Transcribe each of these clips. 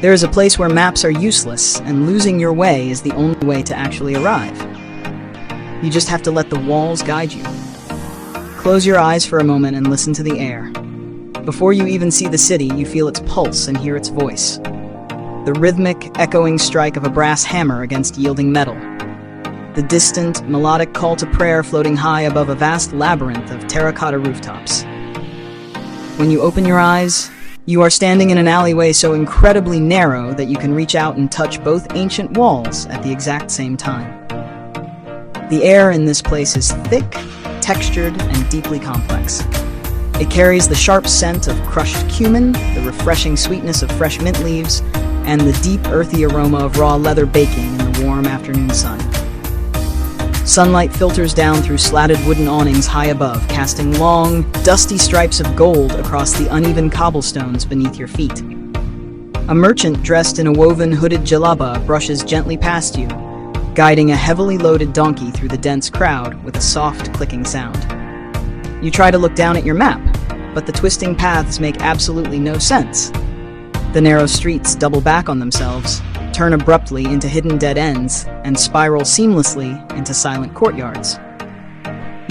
There is a place where maps are useless, and losing your way is the only way to actually arrive. You just have to let the walls guide you. Close your eyes for a moment and listen to the air. Before you even see the city, you feel its pulse and hear its voice. The rhythmic, echoing strike of a brass hammer against yielding metal. The distant, melodic call to prayer floating high above a vast labyrinth of terracotta rooftops. When you open your eyes, you are standing in an alleyway so incredibly narrow that you can reach out and touch both ancient walls at the exact same time. The air in this place is thick, textured, and deeply complex. It carries the sharp scent of crushed cumin, the refreshing sweetness of fresh mint leaves, and the deep, earthy aroma of raw leather baking in the warm afternoon sun. Sunlight filters down through slatted wooden awnings high above, casting long, dusty stripes of gold across the uneven cobblestones beneath your feet. A merchant dressed in a woven hooded jalaba brushes gently past you, guiding a heavily loaded donkey through the dense crowd with a soft, clicking sound. You try to look down at your map, but the twisting paths make absolutely no sense. The narrow streets double back on themselves, turn abruptly into hidden dead ends, and spiral seamlessly into silent courtyards.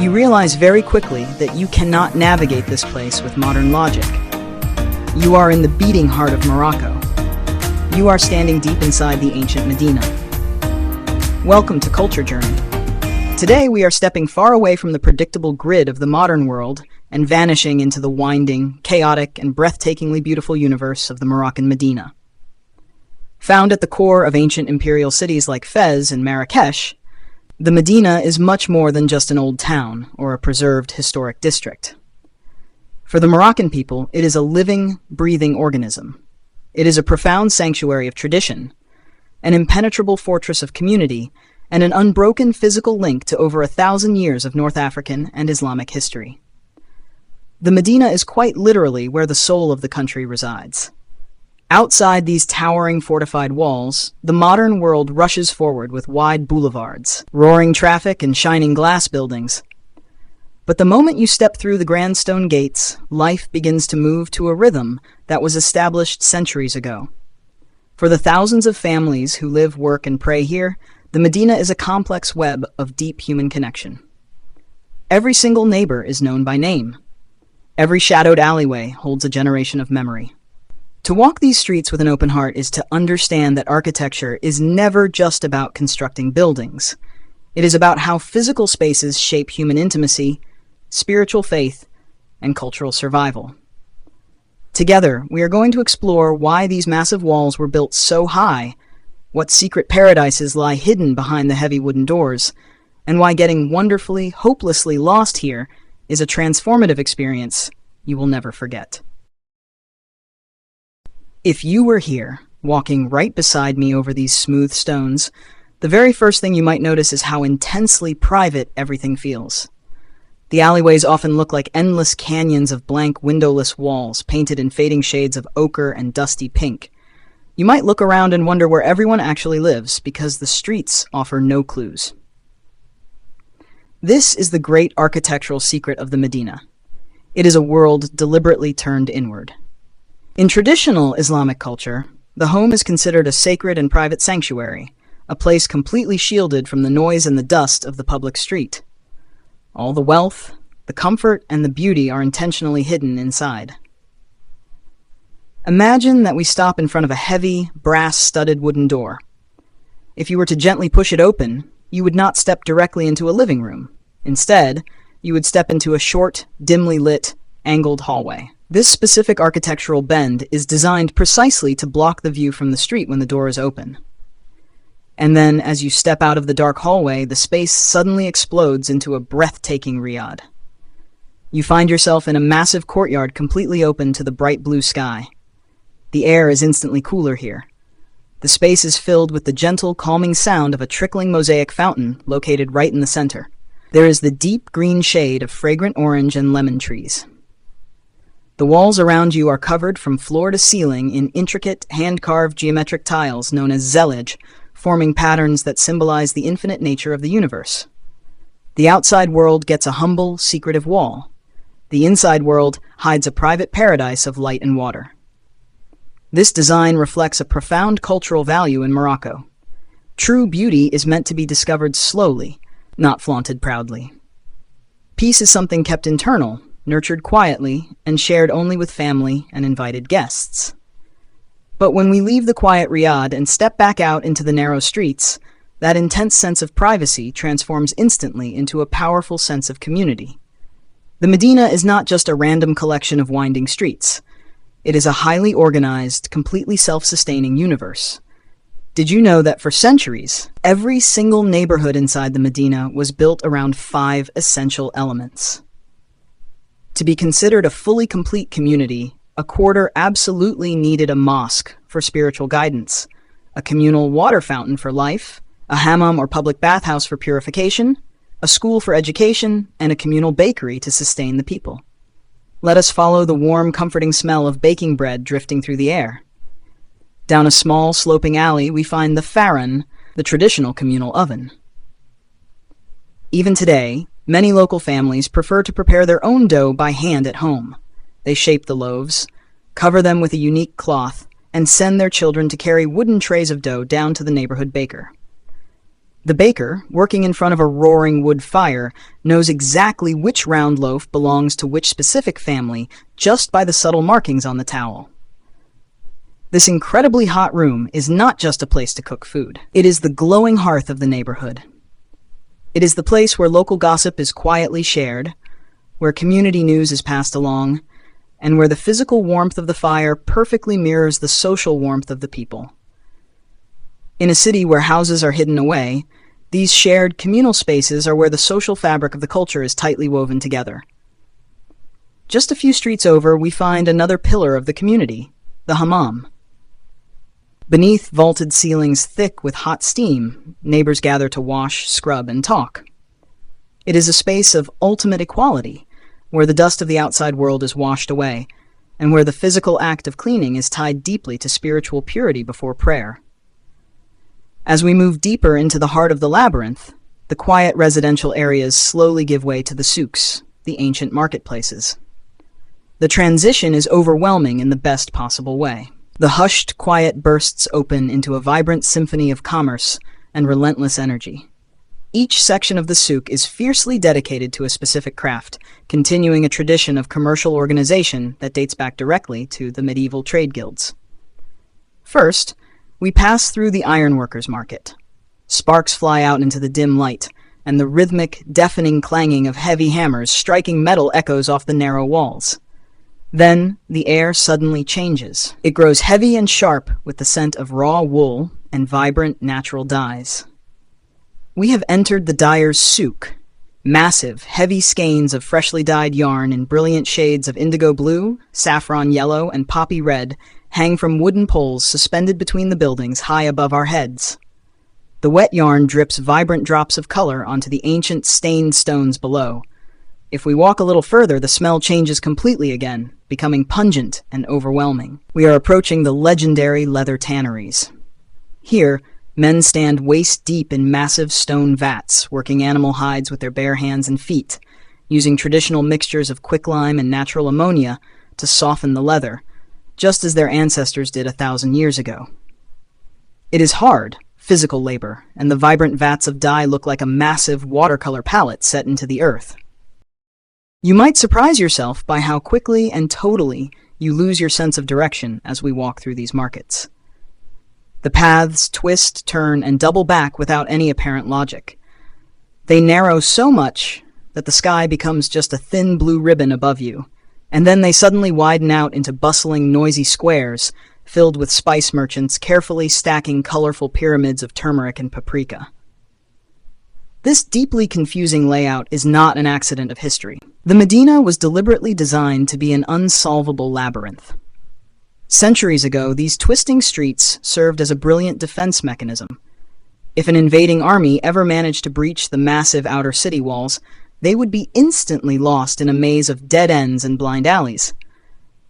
You realize very quickly that you cannot navigate this place with modern logic. You are in the beating heart of Morocco. You are standing deep inside the ancient Medina. Welcome to Culture Journey. Today we are stepping far away from the predictable grid of the modern world and vanishing into the winding, chaotic, and breathtakingly beautiful universe of the Moroccan Medina. Found at the core of ancient imperial cities like Fez and Marrakech, the Medina is much more than just an old town or a preserved historic district. For the Moroccan people, it is a living, breathing organism. It is a profound sanctuary of tradition, an impenetrable fortress of community, and an unbroken physical link to over 1,000 years of North African and Islamic history. The Medina is quite literally where the soul of the country resides. Outside these towering fortified walls, the modern world rushes forward with wide boulevards, roaring traffic, and shining glass buildings. But the moment you step through the grand stone gates, life begins to move to a rhythm that was established centuries ago. For the thousands of families who live, work, and pray here, the Medina is a complex web of deep human connection. Every single neighbor is known by name. Every shadowed alleyway holds a generation of memory. To walk these streets with an open heart is to understand that architecture is never just about constructing buildings. It is about how physical spaces shape human intimacy, spiritual faith, and cultural survival. Together, we are going to explore why these massive walls were built so high, what secret paradises lie hidden behind the heavy wooden doors, and why getting wonderfully, hopelessly lost here is a transformative experience you will never forget. If you were here, walking right beside me over these smooth stones, the very first thing you might notice is how intensely private everything feels. The alleyways often look like endless canyons of blank, windowless walls, painted in fading shades of ochre and dusty pink. You might look around and wonder where everyone actually lives, because the streets offer no clues. This is the great architectural secret of the Medina. It is a world deliberately turned inward. In traditional Islamic culture, the home is considered a sacred and private sanctuary, a place completely shielded from the noise and the dust of the public street. All the wealth, the comfort, and the beauty are intentionally hidden inside. Imagine that we stop in front of a heavy, brass-studded wooden door. If you were to gently push it open, you would not step directly into a living room. Instead, you would step into a short, dimly lit, angled hallway. This specific architectural bend is designed precisely to block the view from the street when the door is open. And then, as you step out of the dark hallway, the space suddenly explodes into a breathtaking riad. You find yourself in a massive courtyard completely open to the bright blue sky. The air is instantly cooler here. The space is filled with the gentle, calming sound of a trickling mosaic fountain located right in the center. There is the deep green shade of fragrant orange and lemon trees. The walls around you are covered from floor to ceiling in intricate, hand-carved geometric tiles known as zellage, forming patterns that symbolize the infinite nature of the universe. The outside world gets a humble, secretive wall. The inside world hides a private paradise of light and water. This design reflects a profound cultural value in Morocco. True beauty is meant to be discovered slowly, not flaunted proudly. Peace is something kept internal, nurtured quietly, and shared only with family and invited guests. But when we leave the quiet Riyadh and step back out into the narrow streets, that intense sense of privacy transforms instantly into a powerful sense of community. The Medina is not just a random collection of winding streets. It is a highly organized, completely self-sustaining universe. Did you know that for centuries, every single neighborhood inside the Medina was built around 5 essential elements? To be considered a fully complete community, a quarter absolutely needed a mosque for spiritual guidance, a communal water fountain for life, a hammam or public bathhouse for purification, a school for education, and a communal bakery to sustain the people. Let us follow the warm, comforting smell of baking bread drifting through the air. Down a small, sloping alley, we find the farran, the traditional communal oven. Even today, many local families prefer to prepare their own dough by hand at home. They shape the loaves, cover them with a unique cloth, and send their children to carry wooden trays of dough down to the neighborhood baker. The baker, working in front of a roaring wood fire, knows exactly which round loaf belongs to which specific family just by the subtle markings on the towel. This incredibly hot room is not just a place to cook food. It is the glowing hearth of the neighborhood. It is the place where local gossip is quietly shared, where community news is passed along, and where the physical warmth of the fire perfectly mirrors the social warmth of the people. In a city where houses are hidden away, these shared communal spaces are where the social fabric of the culture is tightly woven together. Just a few streets over, we find another pillar of the community, the hammam. Beneath vaulted ceilings thick with hot steam, neighbors gather to wash, scrub, and talk. It is a space of ultimate equality, where the dust of the outside world is washed away, and where the physical act of cleaning is tied deeply to spiritual purity before prayer. As we move deeper into the heart of the labyrinth, the quiet residential areas slowly give way to the souks, the ancient marketplaces. The transition is overwhelming in the best possible way. The hushed quiet bursts open into a vibrant symphony of commerce and relentless energy. Each section of the souk is fiercely dedicated to a specific craft, continuing a tradition of commercial organization that dates back directly to the medieval trade guilds. First, we pass through the ironworkers' market. Sparks fly out into the dim light, and the rhythmic, deafening clanging of heavy hammers striking metal echoes off the narrow walls. Then, the air suddenly changes. It grows heavy and sharp with the scent of raw wool and vibrant natural dyes. We have entered the dyer's souk. Massive, heavy skeins of freshly dyed yarn in brilliant shades of indigo blue, saffron yellow, and poppy red hang from wooden poles suspended between the buildings high above our heads. The wet yarn drips vibrant drops of color onto the ancient stained stones below. If we walk a little further, the smell changes completely again, becoming pungent and overwhelming. We are approaching the legendary leather tanneries. Here, men stand waist-deep in massive stone vats, working animal hides with their bare hands and feet, using traditional mixtures of quicklime and natural ammonia to soften the leather, just as their ancestors did 1,000 years ago. It is hard, physical labor, and the vibrant vats of dye look like a massive watercolor palette set into the earth. You might surprise yourself by how quickly and totally you lose your sense of direction as we walk through these markets. The paths twist, turn, and double back without any apparent logic. They narrow so much that the sky becomes just a thin blue ribbon above you, and then they suddenly widen out into bustling, noisy squares filled with spice merchants carefully stacking colorful pyramids of turmeric and paprika. This deeply confusing layout is not an accident of history. The Medina was deliberately designed to be an unsolvable labyrinth. Centuries ago, these twisting streets served as a brilliant defense mechanism. If an invading army ever managed to breach the massive outer city walls, they would be instantly lost in a maze of dead ends and blind alleys.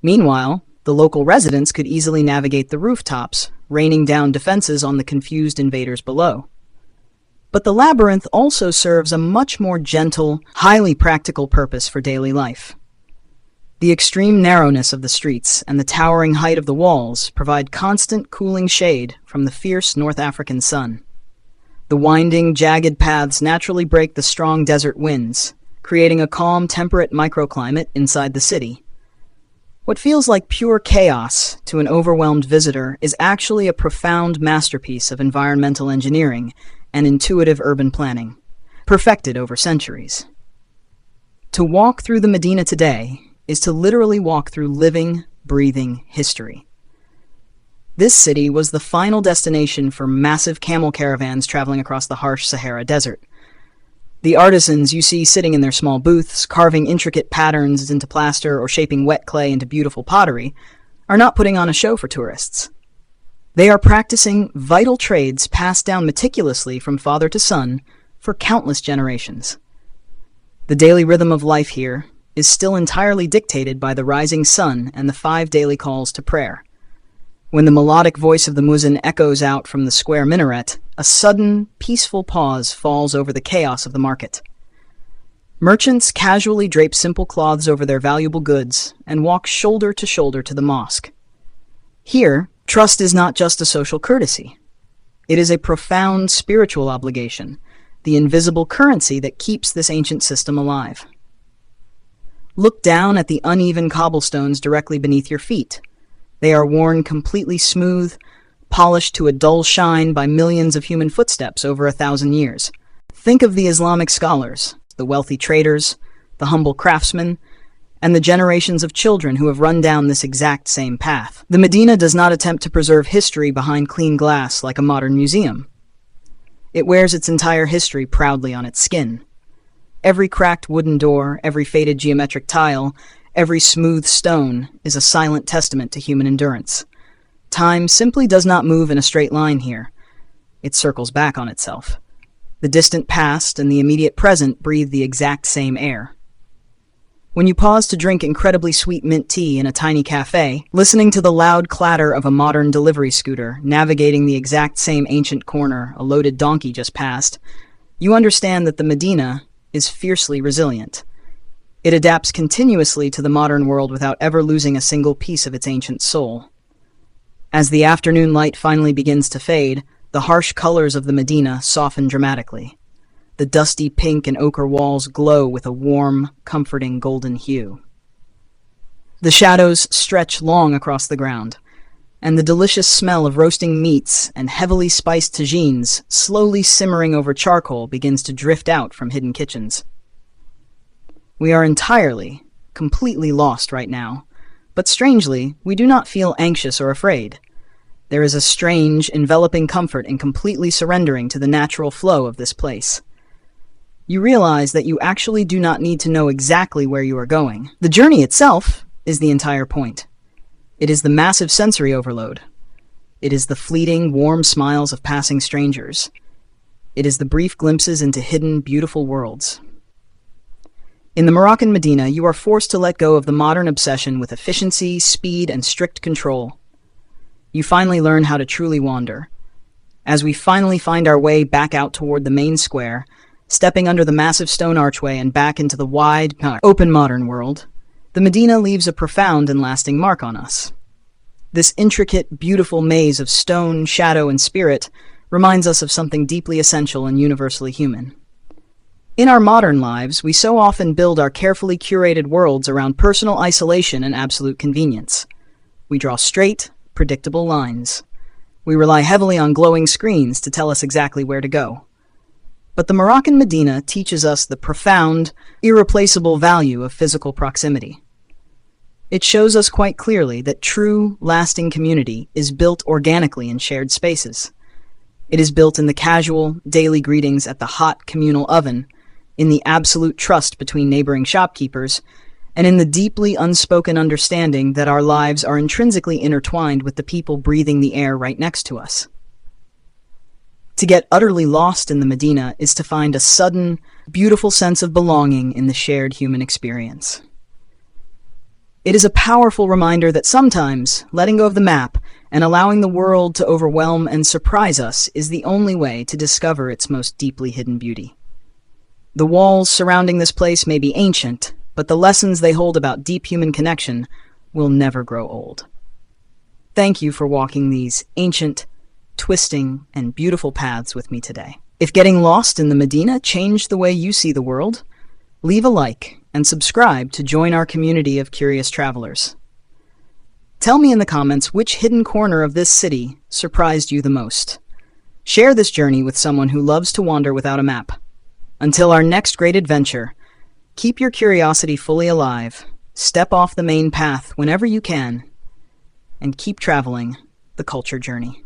Meanwhile, the local residents could easily navigate the rooftops, raining down defenses on the confused invaders below. But the labyrinth also serves a much more gentle, highly practical purpose for daily life. The extreme narrowness of the streets and the towering height of the walls provide constant cooling shade from the fierce North African sun. The winding, jagged paths naturally break the strong desert winds, creating a calm, temperate microclimate inside the city. What feels like pure chaos to an overwhelmed visitor is actually a profound masterpiece of environmental engineering and intuitive urban planning, perfected over centuries. To walk through the Medina today is to literally walk through living, breathing history. This city was the final destination for massive camel caravans traveling across the harsh Sahara Desert. The artisans you see sitting in their small booths, carving intricate patterns into plaster or shaping wet clay into beautiful pottery, are not putting on a show for tourists. They are practicing vital trades passed down meticulously from father to son for countless generations. The daily rhythm of life here is still entirely dictated by the rising sun and the 5 daily calls to prayer. When the melodic voice of the muezzin echoes out from the square minaret, a sudden, peaceful pause falls over the chaos of the market. Merchants casually drape simple cloths over their valuable goods and walk shoulder to shoulder to the mosque. Here, trust is not just a social courtesy. It is a profound spiritual obligation, the invisible currency that keeps this ancient system alive. Look down at the uneven cobblestones directly beneath your feet. They are worn completely smooth, polished to a dull shine by millions of human footsteps over 1,000 years. Think of the Islamic scholars, the wealthy traders, the humble craftsmen, and the generations of children who have run down this exact same path. The Medina does not attempt to preserve history behind clean glass like a modern museum. It wears its entire history proudly on its skin. Every cracked wooden door, every faded geometric tile, every smooth stone is a silent testament to human endurance. Time simply does not move in a straight line here. It circles back on itself. The distant past and the immediate present breathe the exact same air. When you pause to drink incredibly sweet mint tea in a tiny cafe, listening to the loud clatter of a modern delivery scooter navigating the exact same ancient corner a loaded donkey just passed, you understand that the Medina is fiercely resilient. It adapts continuously to the modern world without ever losing a single piece of its ancient soul. As the afternoon light finally begins to fade, the harsh colors of the Medina soften dramatically. The dusty pink and ochre walls glow with a warm, comforting golden hue. The shadows stretch long across the ground, and the delicious smell of roasting meats and heavily spiced tagines slowly simmering over charcoal begins to drift out from hidden kitchens. We are entirely, completely lost right now, but strangely, we do not feel anxious or afraid. There is a strange, enveloping comfort in completely surrendering to the natural flow of this place. You realize that you actually do not need to know exactly where you are going. The journey itself is the entire point. It is the massive sensory overload. It is the fleeting, warm smiles of passing strangers. It is the brief glimpses into hidden, beautiful worlds. In the Moroccan Medina, you are forced to let go of the modern obsession with efficiency, speed, and strict control. You finally learn how to truly wander. As we finally find our way back out toward the main square, stepping under the massive stone archway and back into the wide, open modern world, the Medina leaves a profound and lasting mark on us. This intricate, beautiful maze of stone, shadow, and spirit reminds us of something deeply essential and universally human. In our modern lives, we so often build our carefully curated worlds around personal isolation and absolute convenience. We draw straight, predictable lines. We rely heavily on glowing screens to tell us exactly where to go. But the Moroccan Medina teaches us the profound, irreplaceable value of physical proximity. It shows us quite clearly that true, lasting community is built organically in shared spaces. It is built in the casual, daily greetings at the hot communal oven, in the absolute trust between neighboring shopkeepers, and in the deeply unspoken understanding that our lives are intrinsically intertwined with the people breathing the air right next to us. To get utterly lost in the Medina is to find a sudden, beautiful sense of belonging in the shared human experience. It is a powerful reminder that sometimes letting go of the map and allowing the world to overwhelm and surprise us is the only way to discover its most deeply hidden beauty. The walls surrounding this place may be ancient, but the lessons they hold about deep human connection will never grow old. Thank you for walking these ancient, twisting, and beautiful paths with me today. If getting lost in the Medina changed the way you see the world, leave a like and subscribe to join our community of curious travelers. Tell me in the comments which hidden corner of this city surprised you the most. Share this journey with someone who loves to wander without a map. Until our next great adventure, keep your curiosity fully alive, step off the main path whenever you can, and keep traveling the culture journey.